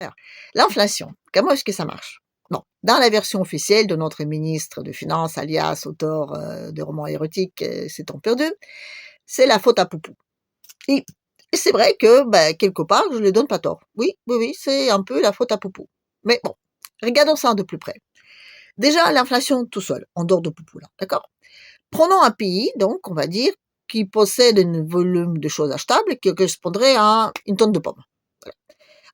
Alors, l'inflation, comment est-ce que ça marche? Bon, dans la version officielle de notre ministre de Finances, alias auteur, de romans érotiques, C'est temps perdu, c'est la faute à Poupou. Et et c'est vrai que, bah, quelque part, je lui donne pas tort. Oui, oui, oui, c'est un peu la faute à Poupou. Mais bon, regardons ça de plus près. Déjà, l'inflation tout seul, en dehors de Poupou là, d'accord? Prenons un pays, donc, on va dire, qui possède un volume de choses achetables qui correspondrait à une tonne de pommes. Voilà.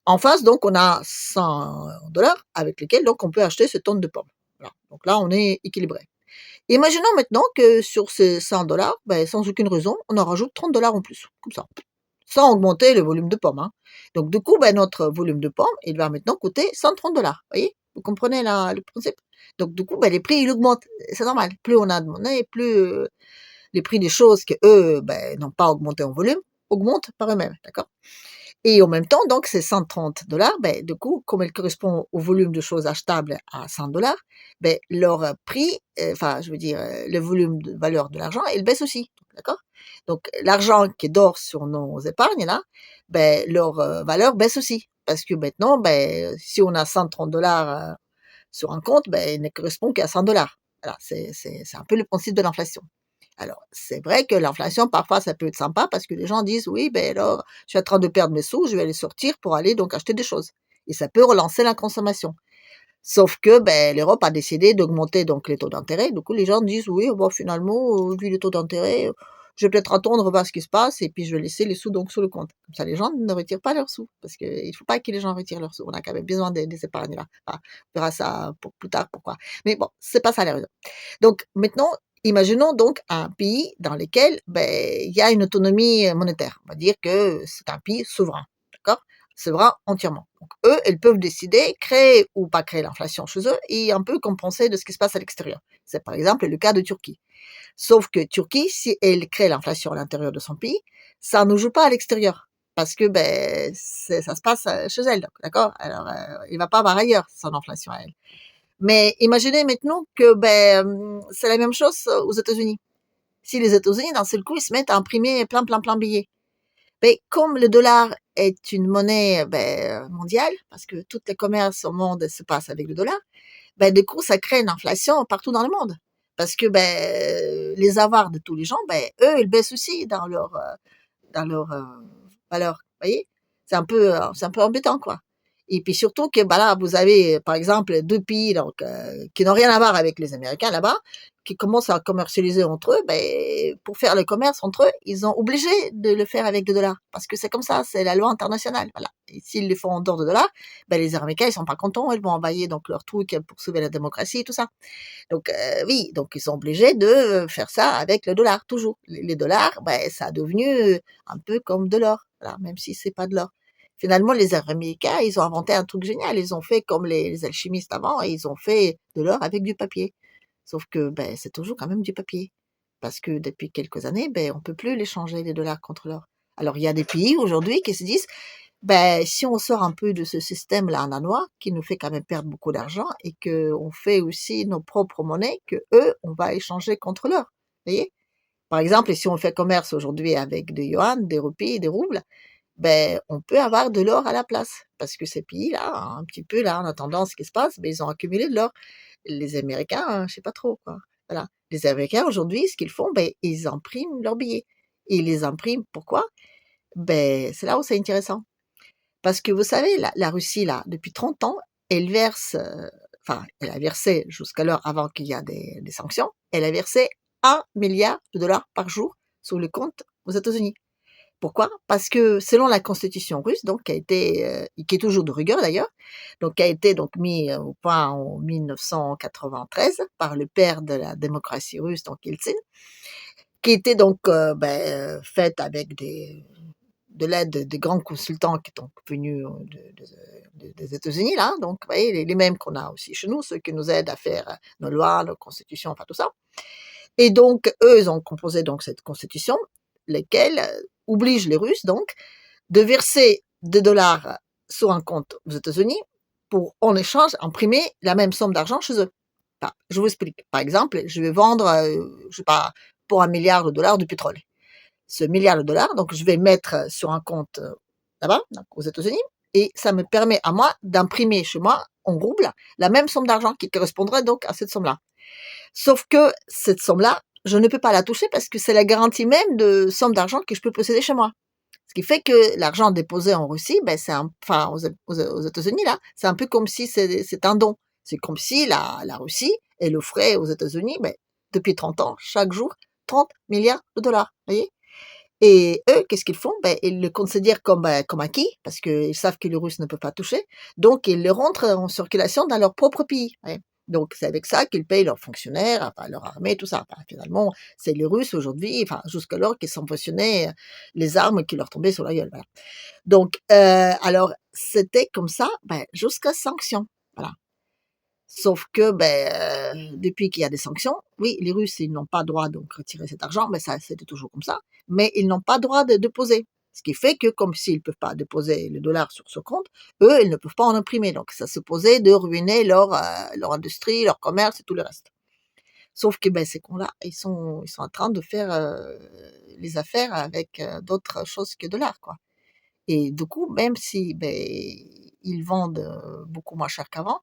En face, donc, on a 100 $ avec lesquels donc on peut acheter cette tonne de pommes. Voilà. Donc là, on est équilibré. Imaginons maintenant que sur ces 100 $, ben, sans aucune raison, on en rajoute 30 $ en plus, comme ça, sans augmenter le volume de pommes, hein. Donc du coup, ben, notre volume de pommes, il va maintenant coûter 130 $. Voyez? Vous comprenez le principe? Donc du coup, ben, les prix, ils augmentent. C'est normal. Plus on a de monnaie, plus les prix des choses que eux, ben, n'ont pas augmenté en volume, augmentent par eux-mêmes. D'accord? Et en même temps, donc, ces 130 $, ben, du coup, comme elles correspondent au volume de choses achetables à 100 $, ben, leur prix, enfin, je veux dire, le volume de valeur de l'argent, il baisse aussi. D'accord? Donc, l'argent qui dort sur nos épargnes, là, ben, leur valeur baisse aussi. Parce que maintenant, ben, si on a 130 $ sur un compte, ben, il ne correspond qu'à 100 $. Voilà, c'est un peu le principe de l'inflation. Alors, c'est vrai que l'inflation, parfois, ça peut être sympa parce que les gens disent: «Oui, ben alors, je suis en train de perdre mes sous, je vais les sortir pour aller donc acheter des choses» et ça peut relancer la consommation. Sauf que, ben, l'Europe a décidé d'augmenter donc les taux d'intérêt. Du coup, les gens disent: «Oui, bon, finalement, vu les taux d'intérêt, je vais peut-être attendre, voir ce qui se passe et puis je vais laisser les sous donc sur le compte». Comme ça, les gens ne retirent pas leurs sous parce qu'il ne faut pas que les gens retirent leurs sous. On a quand même besoin des épargnes là. Enfin, on verra ça pour plus tard pourquoi. Mais bon, c'est pas ça la raison. Donc maintenant, imaginons donc un pays dans lequel, ben, il y a une autonomie monétaire. On va dire que c'est un pays souverain, d'accord? Souverain entièrement. Donc eux, ils peuvent décider, créer ou pas créer l'inflation chez eux et un peu compenser de ce qui se passe à l'extérieur. C'est par exemple le cas de Turquie. Sauf que Turquie, si elle crée l'inflation à l'intérieur de son pays, ça ne joue pas à l'extérieur. Parce que ben, ça se passe chez elle, d'accord? Alors, il va pas avoir ailleurs son inflation à elle. Mais imaginez maintenant que ben, c'est la même chose aux États-Unis. Si les États-Unis, d'un seul coup, ils se mettent à imprimer plein, plein, plein de billets. Ben, comme le dollar est une monnaie ben, mondiale, parce que tous les commerces au monde se passent avec le dollar, ben, du coup, ça crée une inflation partout dans le monde. Parce que ben, les avoirs de tous les gens, ben, eux, ils baissent aussi dans leur valeur. Vous voyez? C'est un peu embêtant, quoi. Et puis surtout que bah là, vous avez par exemple deux pays donc, qui n'ont rien à voir avec les Américains là-bas, qui commencent à commercialiser entre eux. Ben, pour faire le commerce entre eux, ils ont obligé de le faire avec des dollars parce que c'est comme ça, c'est la loi internationale. Voilà. Et s'ils le font en dehors de dollars, ben, les Américains ils sont pas contents, ils vont envoyer donc leurs trucs pour sauver la démocratie et tout ça. Donc oui, donc ils sont obligés de faire ça avec le dollar, toujours. Les dollars, ben, ça a devenu un peu comme de l'or, voilà, même si c'est pas de l'or. Finalement, les Américains, ils ont inventé un truc génial. Ils ont fait comme les alchimistes avant, et ils ont fait de l'or avec du papier. Sauf que ben, c'est toujours quand même du papier. Parce que depuis quelques années, ben, on peut plus les changer, les dollars contre l'or. Alors, il y a des pays aujourd'hui qui se disent, ben, si on sort un peu de ce système-là danois, qui nous fait quand même perdre beaucoup d'argent, et qu'on fait aussi nos propres monnaies, que eux, on va échanger contre l'or. Vous voyez? Par exemple, si on fait commerce aujourd'hui avec des yuan, des roupies, des roubles, ben, on peut avoir de l'or à la place. Parce que ces pays-là, un petit peu là, en attendant ce qui se passe, ben, ils ont accumulé de l'or. Les Américains, je sais pas trop, quoi. Voilà. Les Américains, aujourd'hui, ce qu'ils font, ben, ils impriment leurs billets. Et ils les impriment, pourquoi? Ben, c'est là où c'est intéressant. Parce que vous savez, la Russie, là, depuis 30 ans, elle verse, enfin, elle a versé jusqu'alors, avant qu'il y a des sanctions, elle a versé 1 milliard de dollars par jour sur le compte aux États-Unis. Pourquoi? Parce que selon la constitution russe, donc qui a été, qui est toujours de rigueur d'ailleurs, donc qui a été donc mis au point en 1993 par le père de la démocratie russe, donc Yeltsin, qui était donc faite avec de l'aide des grands consultants qui sont venus des États-Unis là, donc vous voyez les mêmes qu'on a aussi chez nous, ceux qui nous aident à faire nos lois, nos constitutions, enfin tout ça. Et donc eux, ils ont composé donc cette constitution, lesquelles obligent les Russes donc de verser des dollars sur un compte aux États-Unis pour, en échange, imprimer la même somme d'argent chez eux. Enfin, je vous explique. Par exemple, je vais vendre, je sais pas, pour 1 milliard de dollars de pétrole. Ce milliard de dollars, donc je vais mettre sur un compte là-bas, donc aux États-Unis. et ça me permet à moi d'imprimer chez moi, en rouble, la même somme d'argent qui correspondrait donc à cette somme-là. Sauf que cette somme-là, je ne peux pas la toucher parce que c'est la garantie même de somme d'argent que je peux posséder chez moi. Ce qui fait que l'argent déposé en Russie, ben c'est enfin aux États-Unis là, c'est un peu comme si c'est un don. C'est comme si la Russie elle offrait aux États-Unis, ben, depuis 30 ans, chaque jour, 30 milliards de dollars. Vous voyez. Et eux, qu'est-ce qu'ils font? Ben, ils le considèrent comme, comme acquis, parce qu'ils savent que les Russes ne peuvent pas toucher. Donc, ils le rentrent en circulation dans leur propre pays. Ouais. Donc, c'est avec ça qu'ils payent leurs fonctionnaires, enfin, leur armée, tout ça. Enfin, finalement, c'est les Russes aujourd'hui, enfin, jusqu'alors, qui subventionnaient les armes qui leur tombaient sur la gueule. Voilà. Donc, alors, c'était comme ça, ben, jusqu'à sanction. Voilà. Sauf que, depuis qu'il y a des sanctions, oui, les Russes, ils n'ont pas droit donc retirer cet argent, mais ça, c'était toujours comme ça, mais ils n'ont pas droit de déposer. Ce qui fait que, comme s'ils peuvent pas déposer le dollar sur ce compte, eux, ils ne peuvent pas en imprimer. Donc, ça supposait de ruiner leur industrie, leur commerce et tout le reste. Sauf que, ces cons-là, ils sont en train de faire les affaires avec d'autres choses que de l'art, quoi. Et du coup, même si, ils vendent beaucoup moins cher qu'avant,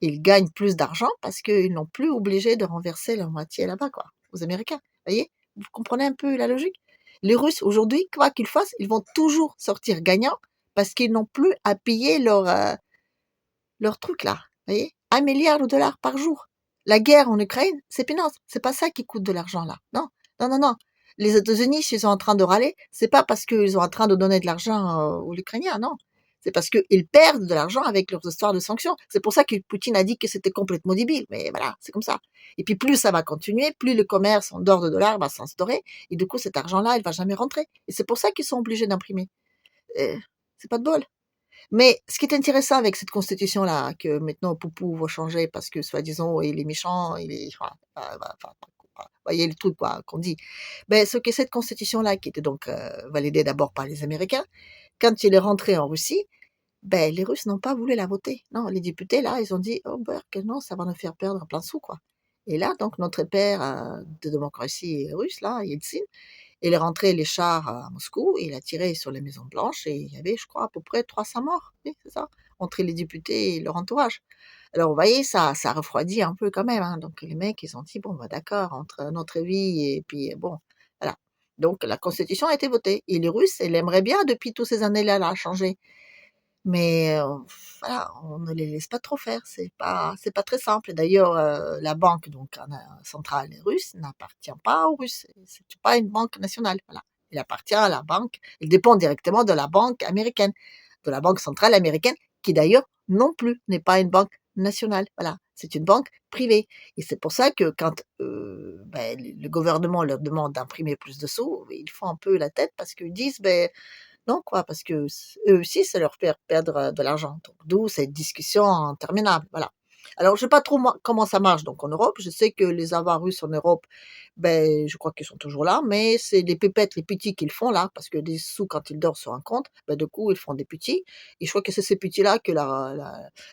ils gagnent plus d'argent parce qu'ils n'ont plus obligé de renverser leur moitié là-bas, quoi, aux Américains. Vous voyez? Vous comprenez un peu la logique? Les Russes, aujourd'hui, quoi qu'ils fassent, ils vont toujours sortir gagnants parce qu'ils n'ont plus à payer leur truc là. Vous voyez? 1 milliard de dollars par jour. La guerre en Ukraine, c'est peanuts. C'est pas ça qui coûte de l'argent là. Non, non, non, non. Les États-Unis, s'ils sont en train de râler, c'est pas parce qu'ils sont en train de donner de l'argent aux Ukrainiens, non. C'est parce qu'ils perdent de l'argent avec leurs histoires de sanctions. C'est pour ça que Poutine a dit que c'était complètement débile. Mais voilà, c'est comme ça. Et puis plus ça va continuer, plus le commerce en dehors de dollars va s'instaurer. Et du coup, cet argent-là, il va jamais rentrer. Et c'est pour ça qu'ils sont obligés d'imprimer. C'est pas de bol. Mais ce qui est intéressant avec cette constitution-là, que maintenant Poupou va changer parce que soi-disant il est méchant, il est, voyez le truc quoi qu'on dit. Ce que cette constitution-là, qui était donc validée d'abord par les Américains, quand il est rentré en Russie, les Russes n'ont pas voulu la voter. Non, les députés là, ils ont dit oh que non, ça va nous faire perdre plein de sous quoi. Et là donc notre père de démocratie russe là, Yeltsin, il est rentré les chars à Moscou, et il a tiré sur les Maisons Blanches et il y avait, je crois, à peu près 300 morts. Oui, c'est ça, entre les députés et leur entourage. Alors, vous voyez, ça refroidit un peu quand même. Hein. Donc, les mecs, ils ont dit, bon, d'accord, entre notre vie et puis, bon, voilà. Donc, la Constitution a été votée. Et les Russes, ils aimeraient bien, depuis toutes ces années-là, la changer. Mais voilà, on ne les laisse pas trop faire, c'est pas très simple. D'ailleurs, la banque donc centrale russe n'appartient pas aux Russes. C'est pas une banque nationale, voilà. Elle appartient à la banque, elle dépend directement de la banque américaine, de la banque centrale américaine, qui d'ailleurs non plus n'est pas une banque nationale. Voilà, c'est une banque privée. Et c'est pour ça que quand le gouvernement leur demande d'imprimer plus de sous, ils font un peu la tête parce qu'ils disent non, quoi, parce que eux aussi, ça leur fait perdre de l'argent. Donc, d'où cette discussion interminable. Voilà. Alors, je sais pas trop moi, comment ça marche donc en Europe. Je sais que les avoirs russes en Europe, je crois qu'ils sont toujours là, mais c'est les pépettes, les petits qu'ils font là, parce que des sous, quand ils dorment sur un compte, du coup, ils font des petits. Et je crois que c'est ces petits-là que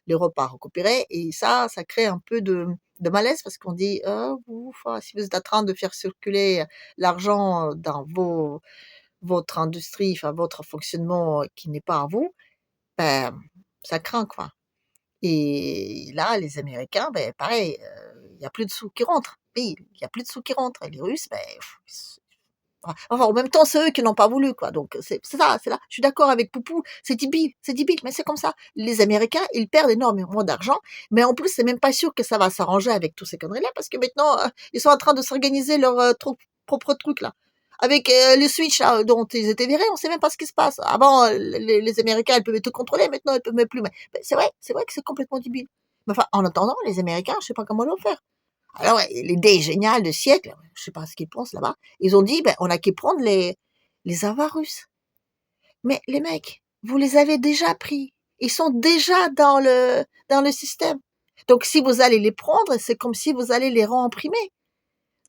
l'Europe a récupéré. Et ça crée un peu de malaise parce qu'on dit, vous, si vous êtes en train de faire circuler l'argent dans votre industrie, enfin votre fonctionnement qui n'est pas à vous, ben, ça craint quoi. Et là, les Américains, pareil, il y a plus de sous qui rentrent. Oui, il y a plus de sous qui rentrent. Et les Russes, enfin, en même temps, c'est eux qui n'ont pas voulu, quoi. Donc, c'est ça, c'est là. Je suis d'accord avec Poupou, c'est débile, mais c'est comme ça. Les Américains, ils perdent énormément d'argent, mais en plus, c'est même pas sûr que ça va s'arranger avec tous ces conneries-là, parce que maintenant, ils sont en train de s'organiser leur propre truc, là. Avec les Switch là, dont ils étaient virés, on sait même pas ce qui se passe. Avant, les Américains, ils pouvaient tout contrôler, maintenant, ils peuvent même plus. Mais c'est vrai que c'est complètement débile. Mais enfin, en attendant, les Américains, je sais pas comment ils vont faire. Alors, l'idée géniale de siècle, je sais pas ce qu'ils pensent là-bas, ils ont dit, on a qu'à prendre les avoirs russes. Mais les mecs, vous les avez déjà pris. Ils sont déjà dans le système. Donc, si vous allez les prendre, c'est comme si vous allez les réimprimer.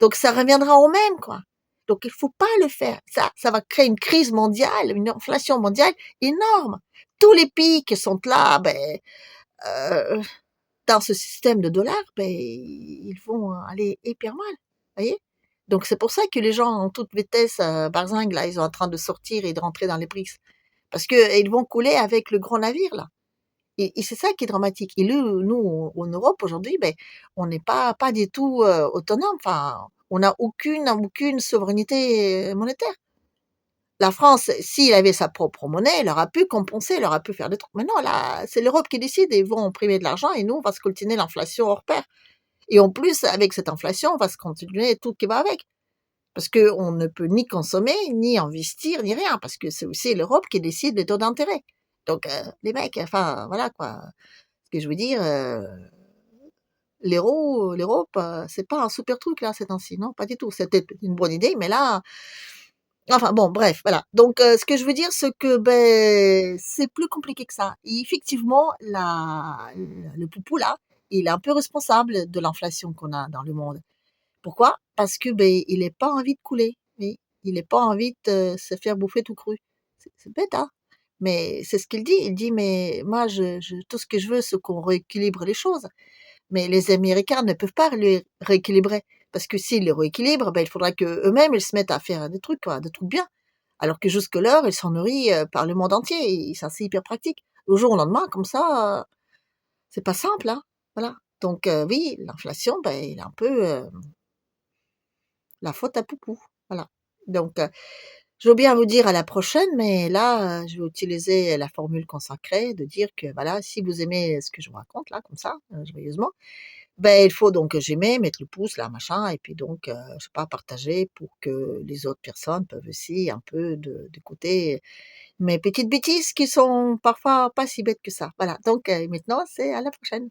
Donc, ça reviendra au même, quoi. Donc, il faut pas le faire. Ça va créer une crise mondiale, une inflation mondiale énorme. Tous les pays qui sont là, euh, dans ce système de dollars, ils vont aller hyper mal, voyez. Donc c'est pour ça que les gens en toute vitesse, barzingue, là, ils sont en train de sortir et de rentrer dans les BRICS. parce qu'ils vont couler avec le grand navire là. Et c'est ça qui est dramatique. Et nous, en Europe aujourd'hui, ben, on n'est pas du tout autonome. Enfin, on n'a aucune souveraineté monétaire. La France, s'il avait sa propre monnaie, elle aurait pu compenser, elle aurait pu faire des trucs. Mais non, là, c'est l'Europe qui décide et ils vont imprimer de l'argent et nous, on va se coltiner l'inflation hors pair. Et en plus, avec cette inflation, on va se continuer tout qui va avec. Parce qu'on ne peut ni consommer, ni investir, ni rien. Parce que c'est aussi l'Europe qui décide des taux d'intérêt. Donc, les mecs, enfin, voilà quoi. Ce que je veux dire, l'Europe, c'est pas un super truc là, ces temps-ci, non, pas du tout. C'était une bonne idée, mais là, enfin bon, bref, voilà. Donc, ce que je veux dire, c'est que ben, c'est plus compliqué que ça. Et effectivement, le poupou là, il est un peu responsable de l'inflation qu'on a dans le monde. Pourquoi? Parce que ben, il n'est pas envie de couler. Oui, il n'est pas envie de se faire bouffer tout cru. C'est bête, hein? Mais c'est ce qu'il dit. Il dit, mais moi, tout ce que je veux, c'est qu'on rééquilibre les choses. Mais les Américains ne peuvent pas les rééquilibrer. Parce que s'ils les rééquilibrent, ben, il faudra qu'eux-mêmes, ils se mettent à faire des trucs, quoi, des trucs bien. Alors que jusque-là, ils sont nourris par le monde entier. Et ça, c'est hyper pratique. Au jour au lendemain, comme ça, c'est pas simple, hein. Voilà. Donc, oui, l'inflation, ben, il est un peu la faute à Poupou. Voilà. Donc, je veux bien vous dire à la prochaine, mais là, je vais utiliser la formule consacrée de dire que, voilà, si vous aimez ce que je vous raconte là, comme ça, joyeusement, ben, il faut donc j'aimer, mettre le pouce là, machin, et puis donc, je sais pas, partager pour que les autres personnes peuvent aussi un peu d'écouter mes petites bêtises qui sont parfois pas si bêtes que ça. Voilà, donc maintenant, c'est à la prochaine.